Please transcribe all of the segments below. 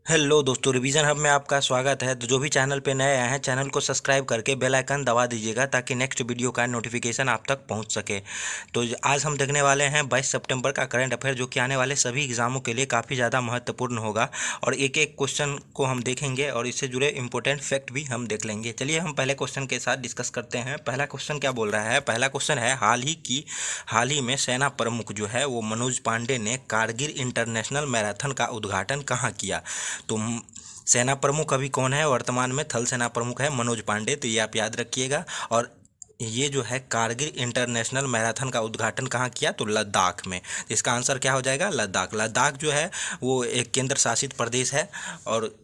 Hello दोस्तों, revision hub में आपका स्वागत है। तो जो भी चैनल पे नए आए हैं, चैनल को सब्सक्राइब करके बेल आइकन दबा दीजिएगा ताकि नेक्स्ट वीडियो का नोटिफिकेशन आप तक पहुंच सके। तो आज हम देखने वाले हैं 22 सितंबर का करंट अफेयर, जो कि आने वाले सभी एग्जामों के लिए काफ़ी ज़्यादा महत्वपूर्ण होगा। और एक एक क्वेश्चन को हम देखेंगे और इससे जुड़े इंपॉर्टेंट फैक्ट भी हम देख लेंगे। चलिए हम पहले क्वेश्चन के साथ डिस्कस करते हैं। पहला क्वेश्चन क्या बोल रहा है? पहला क्वेश्चन है, हाल ही में सेना प्रमुख जो है वो मनोज पांडे ने कारगिल इंटरनेशनल मैराथन का उद्घाटन कहाँ किया? तो सेना प्रमुख अभी कौन है? वर्तमान में थल सेना प्रमुख है मनोज पांडे। तो ये आप याद रखिएगा। और ये जो है कारगिल इंटरनेशनल मैराथन का उद्घाटन कहाँ किया? तो लद्दाख में। तो इसका आंसर क्या हो जाएगा? लद्दाख। लद्दाख जो है वो एक केंद्र शासित प्रदेश है और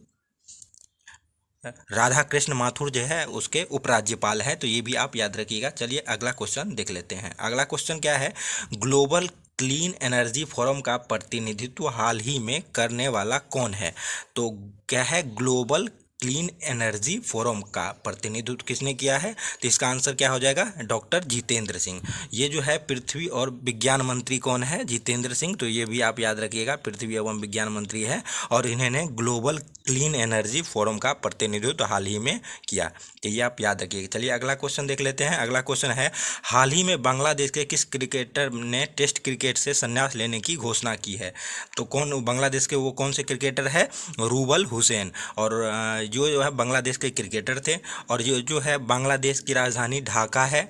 राधा कृष्ण माथुर जो है उसके उपराज्यपाल हैं। तो ये भी आप याद रखिएगा। चलिए अगला क्वेश्चन देख लेते हैं। अगला क्वेश्चन क्या है? ग्लोबल क्लीन एनर्जी फोरम का प्रतिनिधित्व हाल ही में करने वाला कौन है? तो क्या है? ग्लोबल क्लीन एनर्जी फोरम का प्रतिनिधित्व किसने किया है? तो इसका आंसर क्या हो जाएगा? डॉक्टर जितेंद्र सिंह। ये जो है पृथ्वी और विज्ञान मंत्री कौन है? जितेंद्र सिंह। तो ये भी आप याद रखिएगा, पृथ्वी एवं विज्ञान मंत्री है और इन्होंने ग्लोबल क्लीन एनर्जी फोरम का प्रतिनिधित्व हाल ही में किया। तो ये आप याद रखिएगा। चलिए अगला क्वेश्चन देख लेते हैं। अगला क्वेश्चन है, हाल ही में बांग्लादेश के किस क्रिकेटर ने टेस्ट क्रिकेट से संन्यास लेने की घोषणा की है? तो कौन बांग्लादेश के वो कौन से क्रिकेटर है? रूबल हुसैन। और जो है बांग्लादेश के क्रिकेटर थे। और ये जो है बांग्लादेश की राजधानी ढाका है।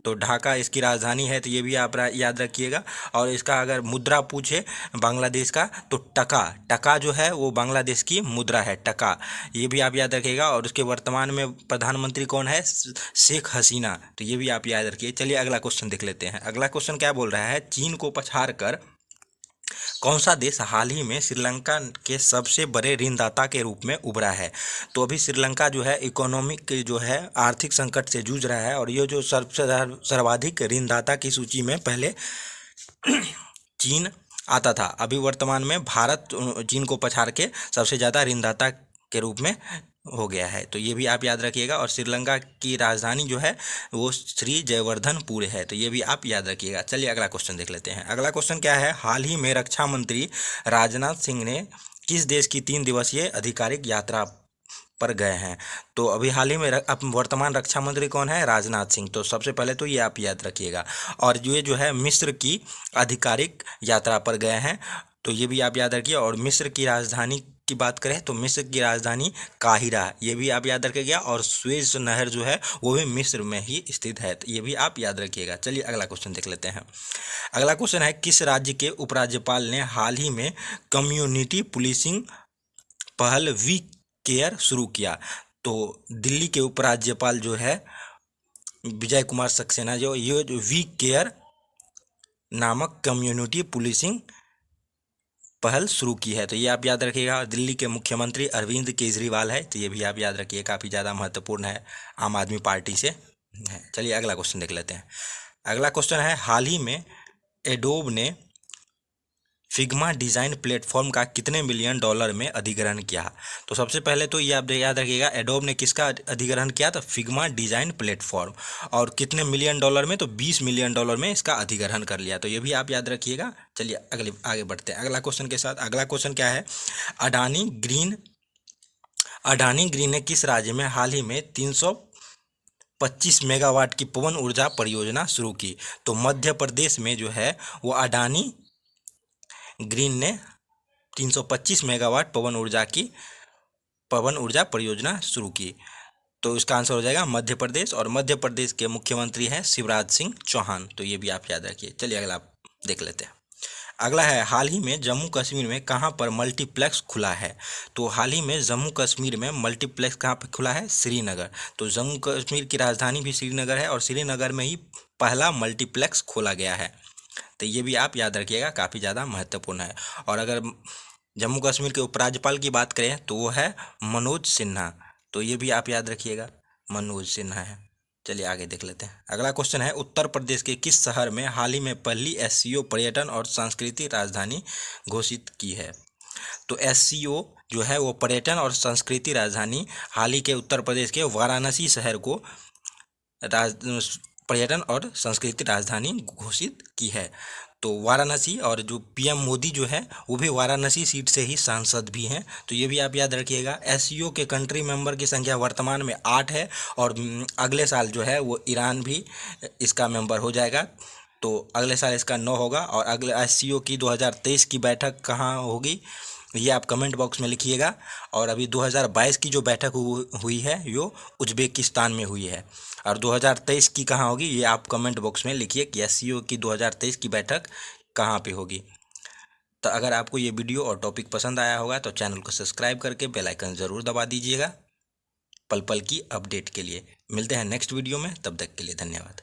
तो ढाका इसकी राजधानी है। तो ये भी आप याद रखिएगा। और इसका अगर मुद्रा पूछे बांग्लादेश का, तो टका। टका जो है वो बांग्लादेश की मुद्रा है, टका। ये भी आप याद रखिएगा। और उसके वर्तमान में प्रधानमंत्री कौन है? शेख हसीना। तो ये भी आप याद रखिए। चलिए अगला क्वेश्चन देख लेते हैं। अगला क्वेश्चन क्या बोल रहा है? चीन को पछाड़ कर कौन सा देश हाल ही में श्रीलंका के सबसे बड़े ऋणदाता के रूप में उभरा है? तो अभी श्रीलंका जो है इकोनॉमिक जो है आर्थिक संकट से जूझ रहा है। और ये जो सर्वाधिक ऋणदाता की सूची में पहले चीन आता था। अभी वर्तमान में भारत चीन को पछाड़ के सबसे ज़्यादा ऋणदाता के रूप में हो गया है। तो ये भी आप याद रखिएगा। और श्रीलंका की राजधानी जो है वो श्री जयवर्धनपुर है। तो ये भी आप याद रखिएगा। चलिए अगला क्वेश्चन देख लेते हैं। अगला क्वेश्चन क्या है? हाल ही में रक्षा मंत्री राजनाथ सिंह ने किस देश की 3 दिवसीय आधिकारिक यात्रा पर गए हैं? तो अभी हाल ही में अब वर्तमान रक्षा मंत्री कौन है? राजनाथ सिंह। तो सबसे पहले तो ये आप याद रखिएगा। और ये जो है मिस्र की आधिकारिक यात्रा पर गए हैं। तो ये भी आप याद रखिए। और मिस्र की राजधानी की बात करें तो मिस्र की राजधानी काहिरा, ये भी आप याद रखिएगा। और स्वेज नहर जो है वो भी मिस्र में ही स्थित है। तो ये भी आप याद रखिएगा। चलिए अगला क्वेश्चन देख लेते हैं। अगला क्वेश्चन है, किस राज्य के उपराज्यपाल ने हाल ही में कम्युनिटी पुलिसिंग पहल वी केयर शुरू किया? तो दिल्ली के उपराज्यपाल जो है विजय कुमार सक्सेना, जो ये वी केयर नामक कम्युनिटी पुलिसिंग पहल शुरू की है। तो ये आप याद रखिएगा। दिल्ली के मुख्यमंत्री अरविंद केजरीवाल है। तो ये भी आप याद रखिए, काफ़ी ज़्यादा महत्वपूर्ण है, आम आदमी पार्टी से है। चलिए अगला क्वेश्चन देख लेते हैं। अगला क्वेश्चन है, हाल ही में एडोब ने फिग्मा डिज़ाइन प्लेटफॉर्म का कितने मिलियन डॉलर में अधिग्रहण किया? तो सबसे पहले तो ये आप याद रखिएगा, एडोब ने किसका अधिग्रहण किया? तो फिग्मा डिज़ाइन प्लेटफॉर्म। और कितने मिलियन डॉलर में? तो 20 मिलियन डॉलर में इसका अधिग्रहण कर लिया। तो ये भी आप याद रखिएगा। चलिए आगे बढ़ते हैं अगला क्वेश्चन के साथ। अगला क्वेश्चन क्या है? अडानी ग्रीन ने किस राज्य में हाल ही में 325 मेगावाट की पवन ऊर्जा परियोजना शुरू की? तो मध्य प्रदेश में जो है वो अडानी ग्रीन ने 325 मेगावाट पवन ऊर्जा परियोजना शुरू की। तो इसका आंसर हो जाएगा मध्य प्रदेश। और मध्य प्रदेश के मुख्यमंत्री हैं शिवराज सिंह चौहान। तो ये भी आप याद रखिए। चलिए अगला देख लेते हैं। अगला है, हाल ही में जम्मू कश्मीर में कहाँ पर मल्टीप्लेक्स खुला है? तो हाल ही में जम्मू कश्मीर में मल्टीप्लेक्स कहाँ पर खुला है? श्रीनगर। तो जम्मू कश्मीर की राजधानी भी श्रीनगर है और श्रीनगर में ही पहला मल्टीप्लेक्स खोला गया है। तो ये भी आप याद रखिएगा, काफ़ी ज़्यादा महत्वपूर्ण है। और अगर जम्मू कश्मीर के उपराज्यपाल की बात करें तो वो है मनोज सिन्हा। तो ये भी आप याद रखिएगा, मनोज सिन्हा है। चलिए आगे देख लेते हैं। अगला क्वेश्चन है, उत्तर प्रदेश के किस शहर में हाल ही में पहली एससीओ पर्यटन और संस्कृति राजधानी घोषित की है? तो एससीओ जो है वो पर्यटन और संस्कृति राजधानी हाल ही के उत्तर प्रदेश के वाराणसी शहर को पर्यटन और संस्कृति राजधानी घोषित की है। तो वाराणसी, और जो पीएम मोदी जो है वो भी वाराणसी सीट से ही सांसद भी हैं, तो ये भी आप याद रखिएगा। एससीओ के कंट्री मेंबर की संख्या वर्तमान में 8 है, और अगले साल जो है वो ईरान भी इसका मेंबर हो जाएगा, तो अगले साल इसका 9 होगा। और अगले एससीओ की 2023 की बैठक कहाँ होगी ये आप कमेंट बॉक्स में लिखिएगा। और अभी 2022 की जो बैठक हुई है वो उज्बेकिस्तान में हुई है, और 2023 की कहाँ होगी ये आप कमेंट बॉक्स में लिखिए कि एससीओ की 2023 की बैठक कहाँ पे होगी। तो अगर आपको ये वीडियो और टॉपिक पसंद आया होगा तो चैनल को सब्सक्राइब करके बेल आइकन ज़रूर दबा दीजिएगा पल पल की अपडेट के लिए। मिलते हैं नेक्स्ट वीडियो में, तब तक के लिए धन्यवाद।